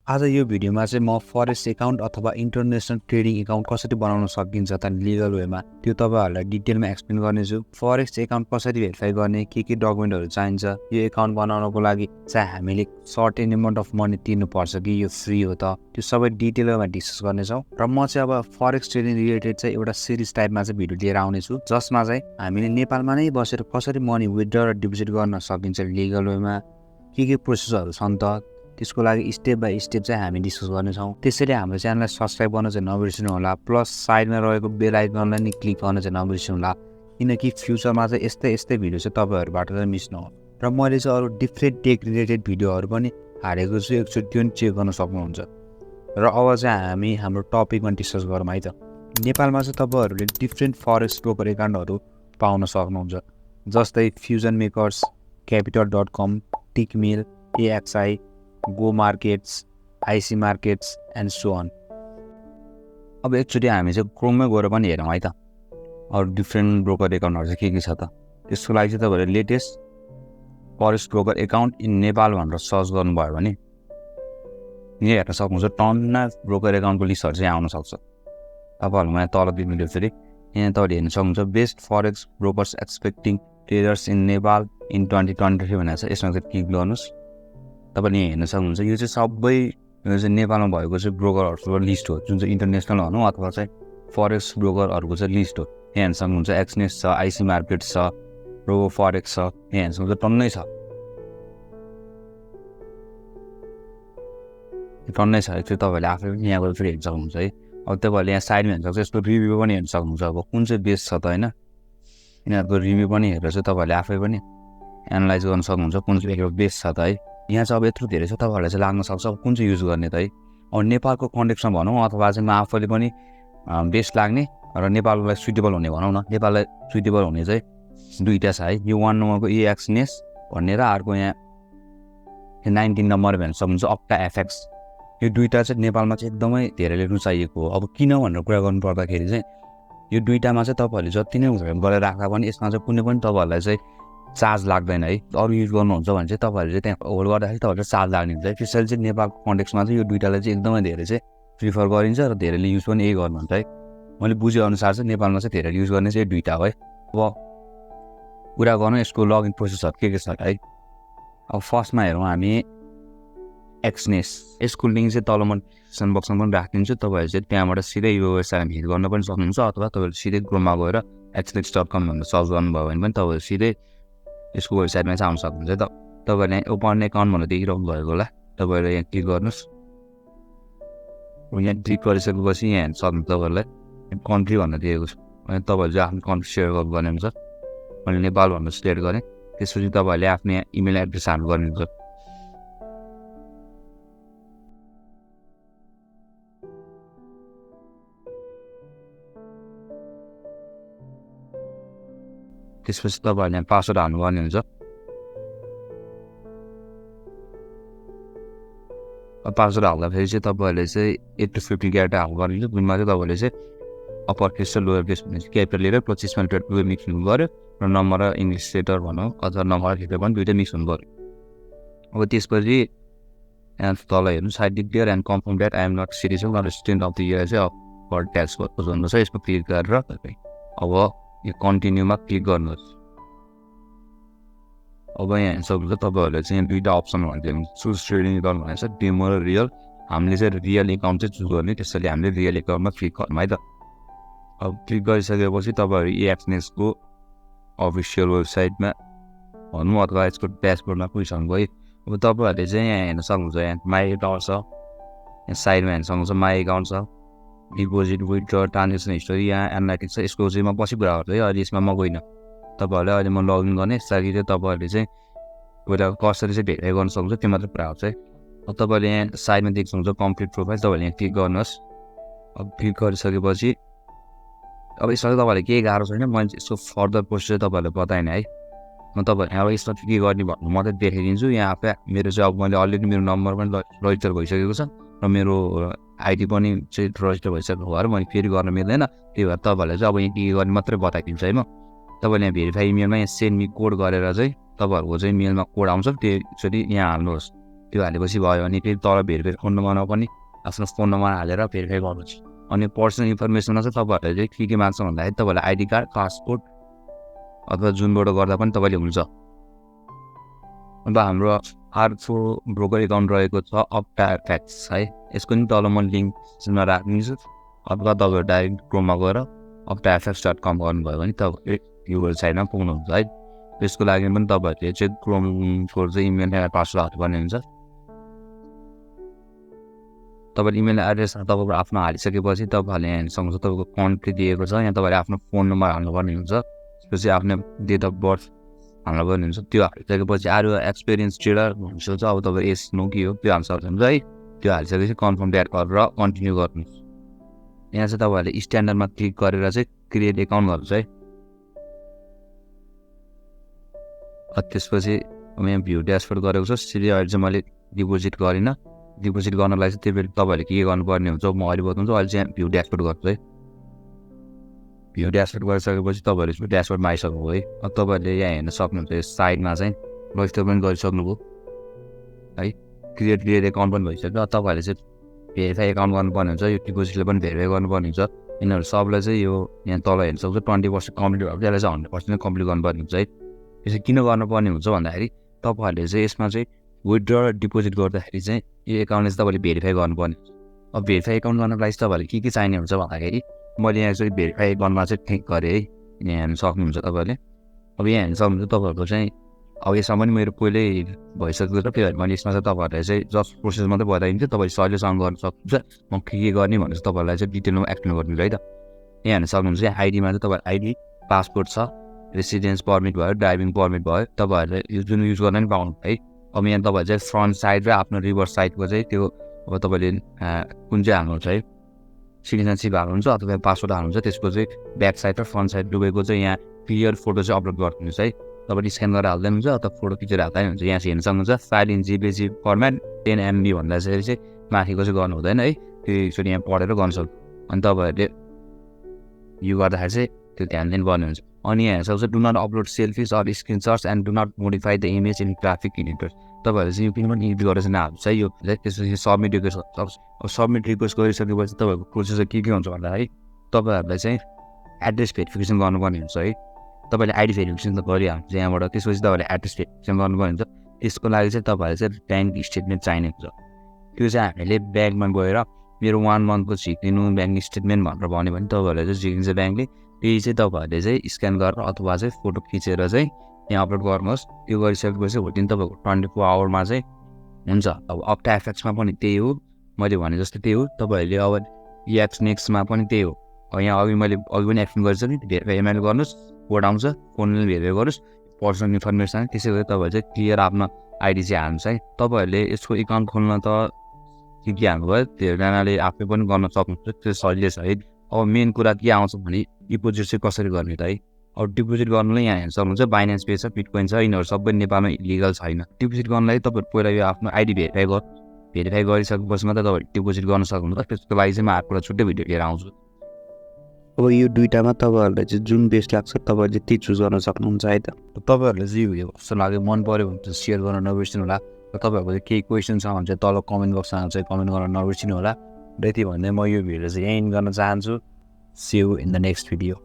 आज यो भिडियोमा चाहिँ म फरेक्स एकाउन्ट अथवा इन्टरनेसनल ट्रेडिङ एकाउन्ट कसरी बनाउन सकिन्छ त लिगल वेमा त्यो तपाईँहरूलाई डिटेलमा एक्सप्लेन गर्नेछु। फरेक्स एकाउन्ट कसरी भेरिफाई गर्ने, के डकुमेन्टहरू चाहिन्छ, यो एकाउन्ट बनाउनको लागि चाहिँ हामीले सर्टेन एमाउन्ट अफ मनी तिर्नुपर्छ कि यो फ्री हो त, त्यो सबै डिटेलमा डिस्कस गर्नेछौँ। र म चाहिँ अब फरेक्स ट्रेडिङ रिलेटेड चाहिँ एउटा सिरिज टाइपमा चाहिँ भिडियो लिएर आउनेछु, जसमा चाहिँ हामीले नेपालमा नै बसेर कसरी मनी विथड्र र डिपोजिट गर्न सकिन्छ लिगल वेमा, के प्रोसेसहरू छन् त, त्यसको लागि स्टेप बाई स्टेप चाहिँ हामी डिस्कस गर्नेछौँ। त्यसैले हाम्रो च्यानललाई सब्सक्राइब गर्न चाहिँ नबिर्सिनु होला, प्लस साइडमा रहेको बेल आइकनलाई नि क्लिक गर्न चाहिँ नबिर्सिनु होला, किनकि फ्युचरमा चाहिँ यस्तै भिडियो चाहिँ तपाईँहरूबाट चाहिँ मिस नहोस्। र मैले चाहिँ अरू डिफ्रेन्ट टेक रिलेटेड भिडियोहरू पनि हालेको छु, एकचोटि त्यो पनि चेक गर्न सक्नुहुन्छ। र अब चाहिँ हामी हाम्रो टपिकमा डिस्कस गरौँ है त। नेपालमा चाहिँ तपाईँहरूले डिफ्रेन्ट फरेक्स ब्रोकर एकाउन्टहरू पाउन सक्नुहुन्छ, जस्तै fusion makers, capital.com, टिकमेल, AXI, go markets, आइसी मार्केट्स एन्ड सो अन। अब एकचोटि हामी चाहिँ क्रोममै गएर पनि हेरौँ है त अरू डिफ्रेन्ट ब्रोकर एकाउन्टहरू चाहिँ के छ त। त्यसको लागि चाहिँ तपाईँहरूले latest forex broker account in Nepal भनेर सर्च गर्नुभयो भने यहाँ हेर्न सक्नुहुन्छ, टन्ना ब्रोकर एकाउन्टको लिस्टहरू चाहिँ आउन सक्छ। तपाईँहरूमा यहाँ तल दिनु फेरि यहाँ तपाईँले हेर्न सक्नुहुन्छ, best forex brokers expecting traders in Nepal in 2023 भनेर छ। यसमा चाहिँ क्लिक गर्नुहोस्। तपाईँले यहाँ हेर्न सक्नुहुन्छ, यो चाहिँ सबै यो चाहिँ नेपालमा भएको चाहिँ ब्रोकरहरूको लिस्ट हो, जुन चाहिँ इन्टरनेसनल भनौँ अथवा चाहिँ फरेक्स ब्रोकरहरूको चाहिँ लिस्ट हो। यहाँ हेर्न सक्नुहुन्छ एक्सनेस छ, आइसी मार्केट छ, रोबो फरेक्स छ, यहाँ हेर्न सक्नुहुन्छ टन्नै छ एकचोटि तपाईँहरूले आफै पनि यहाँ गएर फेरि हेर्न सक्नुहुन्छ है। अब तपाईँहरूले यहाँ साइडमा हेर्न सक्छ, यसको रिभ्यू पनि हेर्न सक्नुहुन्छ, अब कुन चाहिँ बेस्ट छ त होइन, यिनीहरूको रिभ्यू पनि हेरेर चाहिँ तपाईँहरूले आफै पनि एनालाइज गर्न सक्नुहुन्छ कुन चाहिँ बेस्ट छ त है। यहाँ चाहिँ अब यत्रो धेरै छ, तपाईँहरूलाई चाहिँ लाग्न सक्छ अब कुन चाहिँ युज गर्ने त है। अब नेपालको कन्टेक्समा भनौँ अथवा चाहिँ म आफैले पनि बेस्ट लाग्ने र नेपाललाई सुइटेबल हुने भनौँ न, नेपाललाई सुइटेबल हुने चाहिँ दुईवटा छ है। यो 1 नम्बरको एक्सनेस भन्ने र अर्को यहाँ 19 नम्बर भन्न सक्नुहुन्छ अप्टा एफएक्स। यो दुईवटा चाहिँ नेपालमा चाहिँ एकदमै धेरैले रुचाइएको हो। अब किन भनेर कुरा गर्नु पर्दाखेरि चाहिँ यो दुईवटामा चाहिँ तपाईँहरूले जति नै गरेर राख्दा पनि यसमा चाहिँ कुनै पनि तपाईँहरूलाई चाहिँ चार्ज लाग्दैन है। अरू युज गर्नुहुन्छ भने चाहिँ तपाईँहरूले चाहिँ त्यहाँ होल्ड गर्दाखेरि तपाईँहरूले चार्ज लाग्ने हुन्छ है। त्यसैले चाहिँ नेपालको कन्टेक्समा चाहिँ यो दुईवटालाई चाहिँ एकदमै धेरै चाहिँ प्रिफर गरिन्छ र धेरैले युज पनि यही गर्नुहुन्छ है। मैले बुझेअनुसार चाहिँ नेपालमा चाहिँ धेरैले युज गर्ने चाहिँ यो दुईवटा हो है। अब कुरा गर्नु यसको लगइन प्रोसेसहरू के छ है। अब फर्स्टमा हेरौँ हामी एक्सनेस, यसको लिङ्क चाहिँ तल म डिस्क्रिप्सन बक्समा पनि राखिदिन्छु, तपाईँहरू चाहिँ त्यहाँबाट सिधै यो वेबसाइटमा हिट गर्न पनि सक्नुहुन्छ, अथवा तपाईँहरू सिधै क्रोममा गएर xnex.com भनेर सर्च गर्नुभयो भने पनि तपाईँहरू सिधै यसको वेबसाइटमा चाहिँ आउन सक्नुहुन्छ है त। तपाईँहरूले यहाँ ओपन एकाउन्ट भनेर देखिरहनु भएको होला, तपाईँहरूले यहाँ क्लिक गर्नुहोस्। यहाँ क्लिक गरिसकेपछि यहाँ हेर्न सक्नुहुन्छ, तपाईँहरूलाई कन्ट्री भनेर दिएको छ, अनि तपाईँहरू चाहिँ आफ्नो कन्ट्री सेयर गर्नुपर्ने हुन्छ। मैले नेपाल भनेर सिलेक्ट गरेँ, त्यसपछि तपाईँहरूले आफ्नो यहाँ इमेल एड्रेस हाल्नु पर्ने हुन्छ। त्यसपछि तपाईँहरूले यहाँ पासवर्ड हाल्नुपर्ने हुन्छ। पासवर्ड हाल्दाखेरि चाहिँ तपाईँहरूले चाहिँ 8 to 50 क्यारेक्टर हाल्नुपर्ने हुन्छ, जुनमा चाहिँ तपाईँहरूले चाहिँ अप्पर केस र लोवर केस भने क्यापिटल लिएर प्लस स्मल मिक्स हुनु पऱ्यो, र नम्बर र इङ्ग्लिस लेटर भनौँ अथवा नम्बर लेटर पनि दुइटै मिक्स हुनु पऱ्यो। अब त्यसपछि तल हेर्नु side declare and confirm that I am not citizen not student of the year चाहिँ फर ट्याक्स पर्पज भन्नुहोस् है। यसमा क्लिक गरेर अब यो कन्टिन्यूमा क्लिक गर्नुहोस्। अब यहाँ हेर्न सक्नुहुन्छ तपाईँहरूले चाहिँ दुईवटा अप्सन भनिदिनु, चुज ट्रेडिङ एकाउन्ट भनेको छ डेमो र रियल। हामीले चाहिँ रियल एकाउन्ट चाहिँ चुज गर्ने, त्यसैले हामीले रियल एकाउन्टमा क्लिक गरौँ है त। अब क्लिक गरिसकेपछि तपाईँहरू एक्सनेसको अफिसियल वेबसाइटमा भनौँ अथवा यसको ड्यासबोर्डमा पुगिसक्नु भयो। अब तपाईँहरूले चाहिँ यहाँ हेर्न सक्नुहुन्छ, यहाँ माई एकाउन्ट छ, यहाँ साइडमा हेर्न सक्नुहुन्छ माई एकाउन्ट छ, डिपोजिट विथड्र ट्रान्जेक्सन हिस्टोरी, यहाँ एनालाइटिक्स छ। यसको चाहिँ म पछि कुरा गर्छु है, अहिले यसमा म गइनँ। तपाईँहरूले अहिले म लगइन गर्ने ताकि चाहिँ तपाईँहरूले चाहिँ एउटा कसरी चाहिँ भेरिफाई गर्न सक्नुहुन्छ त्यो मात्रै कुरा हुन्छ है। अब तपाईँले यहाँ साइडमा देख्नुहुन्छ कम्प्लिट प्रोफाइल, तपाईँहरूले यहाँ क्लिक गर्नुहोस्। अब क्लिक गरिसकेपछि अब यसमा चाहिँ तपाईँहरूले केही गाह्रो छैन, मैले यसको फर्दर प्रोसेस तपाईँहरूलाई बताएन है। म तपाईँहरू अब यसमा के गर्ने भन्नु मात्रै देखाइदिन्छु। यहाँ आफै मेरो चाहिँ अब मैले अलरेडी मेरो नम्बर पनि रजिस्टर भइसकेको छ र मेरो आइडी पनि चाहिँ रजिस्टर भइसकेको भएर मैले फेरि गर्न मिल्दैन, त्यही भएर तपाईँहरूलाई चाहिँ अब यहाँ के गर्ने मात्रै बताइदिन्छु है। म तपाईँले यहाँ भेरिफाई इमेलमा यहाँ सेन्ड मी कोड गरेर चाहिँ तपाईँहरूको चाहिँ मेलमा कोड आउँछ, त्यसरी यहाँ हाल्नुहोस्। त्यो हालेपछि भयो भने फेरि तल भेरिफाई फोन नम्बरमा पनि आफ्नो फोन नम्बर हालेर भेरिफाई गर्नुहोस्। अनि पर्सनल इन्फर्मेसनमा चाहिँ तपाईँहरूले चाहिँ के माग्छ भन्दाखेरि तपाईँलाई आइडी कार्ड, पासपोर्ट अथवा जुनबाट गर्दा पनि तपाईँले हुन्छ। अन्त हाम्रो अर्को ब्रोकर एकाउन्ट रहेको छ अप्टा एफएक्स है, यसको नि तल म लिङ्कमा राख्नेछु, अथवा तपाईँहरू डाइरेक्ट क्रोममा गएर optaFX.com गर्नुभयो भने तपाईँले यो वेबसाइटमा पुग्नुहुन्छ है। त्यसको लागि पनि तपाईँहरूले चाहिँ क्रोमको चाहिँ इमेल पासवर्ड हाल्नुपर्ने हुन्छ। तपाईँले इमेल एड्रेस तपाईँको आफ्नो हालिसकेपछि तपाईँहरूले यहाँ हेर्न सक्नुहुन्छ तपाईँको कन्ट्री दिएको छ, यहाँ तपाईँले आफ्नो फोन नम्बर हाल्नुपर्ने हुन्छ, त्यसपछि आफ्नो डेट अफ बर्थ हाल्नुपर्ने हुन्छ। त्यो हालिसकेपछि अरू एक्सपिरियन्स ट्रेडर हुन्छ अब तपाईँ एज नो के हो त्यो हाल्न सक्नुहुन्छ है। त्यो हालिसकेपछि कन्फर्म ड्याट गरेर कन्टिन्यू गर्नुहोस्। यहाँ चाहिँ तपाईँहरूले स्ट्यान्डर्डमा क्लिक गरेर चाहिँ क्रिएट एकाउन्ट गर्नुहोस् है। त्यसपछि यहाँ भ्यू ड्यासबोर्ड गरेको छ, सिधै अहिले चाहिँ मैले डिपोजिट गरिनँ। डिपोजिट गर्नलाई चाहिँ त्यो तपाईँहरूले के गर्नुपर्ने हुन्छ म अहिले बताउँछु। अहिले चाहिँ भ्यू ड्यासबोर्ड गर्छु है। भ्यू ड्यासबोर्ड गरिसकेपछि तपाईँहरू ड्यासबोर्डमा आइसक्नुभयो है। तपाईँहरूले यहाँ हेर्न सक्नुहुन्छ यो साइडमा चाहिँ रजिस्टर पनि गरिसक्नुभयो है, क्रिएट एकाउन्ट पनि भइसक्यो। तपाईँहरूले चाहिँ भेरिफाई एकाउन्ट गर्नुपर्ने हुन्छ, यो डिपोजिटले पनि भेरिफाई गर्नुपर्ने हुन्छ। यिनीहरू सबलाई चाहिँ यो यहाँ तल हेर्न सक्छ 20% कम्प्लिट भएको, त्यसलाई चाहिँ 100% कम्प्लिट गर्नुपर्ने हुन्छ है। यसरी किन गर्नुपर्ने हुन्छ भन्दाखेरि तपाईँहरूले चाहिँ यसमा चाहिँ विथड्र र डिपोजिट गर्दाखेरि चाहिँ यो एकाउन्टले चाहिँ तपाईँले भेरिफाई गर्नुपर्ने हुन्छ। अब भेरिफाई एकाउन्ट गर्नको लागि तपाईँहरूले के चाहिने हुन्छ भन्दाखेरि मैले यहाँ चाहिँ भेरिफाई एकाउन्टमा चाहिँ क्लिक गरेँ है। यहाँ हेर्न सक्नुहुन्छ तपाईँहरूले। अब यहाँ हेर्न सक्नुहुन्छ तपाईँहरूको चाहिँ अब यसमा पनि मेरो पहिल्यै भइसकेको छ, त्यही भएर मैले यसमा चाहिँ तपाईँहरूलाई चाहिँ जस्ट प्रोसेस मात्रै बताइदिन्छु, तपाईँले सहिलेसँग गर्न सक्नुहुन्छ। म के गर्ने भनेर चाहिँ तपाईँहरूलाई चाहिँ डिटेलमा एक्सप्लेन गरिदिन्छु है त। यहाँ हेर्न सक्नुहुन्छ यहाँ आइडीमा चाहिँ तपाईँको आइडी, पासपोर्ट छ, रेसिडेन्स पर्मिट भयो, ड्राइभिङ पर्मिट भयो, तपाईँहरूले यो जुन युज गर्न पनि पाउनु है। अब यहाँ तपाईँहरू चाहिँ फ्रन्ट साइड र आफ्नो रिभर्स साइडको चाहिँ त्यो अब तपाईँले कुन चाहिँ हाल्नुहुन्छ है, सिटिजनसिप हाल्नुहुन्छ अथवा पासपोर्ट हाल्नुहुन्छ, त्यसको चाहिँ ब्याक साइड र फ्रन्ट साइड डुबेको चाहिँ यहाँ क्लियर फोटो चाहिँ अपलोड गरिदिनुहोस् है। तपाईँले स्क्यान गरेर हाल्दै हुन्छ अथवा फोटो खिचेर हाल्दै हुन्छ। यहाँ चाहिँ हेर्न सक्नुहुन्छ file in JPG format 10 MB भन्दा चाहिँ माथिको चाहिँ गर्नु हुँदैन है, त्यो एकचोटि यहाँ पढेर गर्नु सक्नु। अनि तपाईँहरूले यो गर्दाखेरि चाहिँ त्यो ध्यान दिनुपर्ने हुन्छ। अनि यहाँ हेर्न सक्नुहुन्छ do not upload selfies or screenshots and do not modify the image in graphic editors. तपाईँहरूले चाहिँ यो किन पनि एडिट गरेर चाहिँ नहाल्नुहोस् है। यो त्यसपछि सबमिट रिक्वेस्ट सक्छ। अब सबमिट रिक्वेस्ट गरिसकेपछि तपाईँहरूको प्रोसेस के हुन्छ भन्दाखेरि तपाईँहरूलाई चाहिँ एड्रेस भेरिफिकेसन गर्नुपर्ने हुन्छ है। तपाईँले आइडी भेरिफिकेसन त गरिहाल्नुहुन्छ यहाँबाट, त्यसपछि तपाईँले एड्रेस भेरिफिकेसन गर्नुपर्ने हुन्छ। त्यसको लागि चाहिँ तपाईँहरूले चाहिँ ब्याङ्क स्टेटमेन्ट चाहिने हुन्छ। त्यो चाहिँ हामीले ब्याङ्कमा गएर मेरो 1 मन्थको झिक्दिनु ब्याङ्क स्टेटमेन्ट भनेर भन्यो भने तपाईँहरूले चाहिँ झिकिन्छ ब्याङ्कले। त्यही चाहिँ तपाईँहरूले चाहिँ स्क्यान गरेर अथवा चाहिँ फोटो खिचेर चाहिँ यहाँ अपलोड गर्नुहोस्। त्यो गरिसकेपछि होटिन तपाईँको 24 आवरमा चाहिँ हुन्छ। अब अप्टा एफएक्समा पनि त्यही हो, मैले भने जस्तो त्यही हो। तपाईँहरूले अब एक्स नेक्स्टमा पनि त्यही हो। यहाँ अघि पनि एक्सप्लेन गरेछु नि, भेरिफाई इमेल गर्नुहोस्, कोड आउँछ, फोनले भेरिफाई गर्नुहोस्, पर्सनल इन्फर्मेसन, त्यसै गरी तपाईँहरू चाहिँ क्लियर आफ्नो आइडी चाहिँ हाल्नुहोस् है। तपाईँहरूले यसको एकाउन्ट खोल्न त के हाल्नुभयो, धेरैजनाले आफै पनि गर्न सक्नुहुन्छ, त्यो सजिलो छ है। अब मेन कुरा के आउँछ भने डिपोजिट चाहिँ कसरी गर्ने त है। अब डिपोजिट गर्नुलाई यहाँ हेर्न सक्नुहुन्छ बाइनेन्स पे छ, बिटकोइन छ, यिनीहरू सबै नेपालमा इलिगल छैन। डिपोजिट गर्नलाई तपाईँहरू पहिला यो आफ्नो आइडी भेरिफाई गरिसकेपछि मात्रै तपाईँहरू डिपोजिट गर्न सक्नुहुन्छ। त्यसको लागि चाहिँ म अर्को छुट्टै भिडियो लिएर आउँछु। अब यो दुईटामा तपाईँहरूलाई चाहिँ जुन बेस्ट लाग्छ तपाईँहरूले त्यही चुज गर्न सक्नुहुन्छ है त। तपाईँहरूले चाहिँ यो कस्तो लाग्यो, मन पऱ्यो भने चाहिँ सेयर गर्न नबिर्सिनु होला। र तपाईँहरूको चाहिँ केही क्वेसन छ भने चाहिँ तल कमेन्ट बक्समा चाहिँ कमेन्ट गर्न नबिर्सिनु होला। र यति भन्दै म यो भिडियो चाहिँ यहीँ गर्न चाहन्छु। See you in the next video.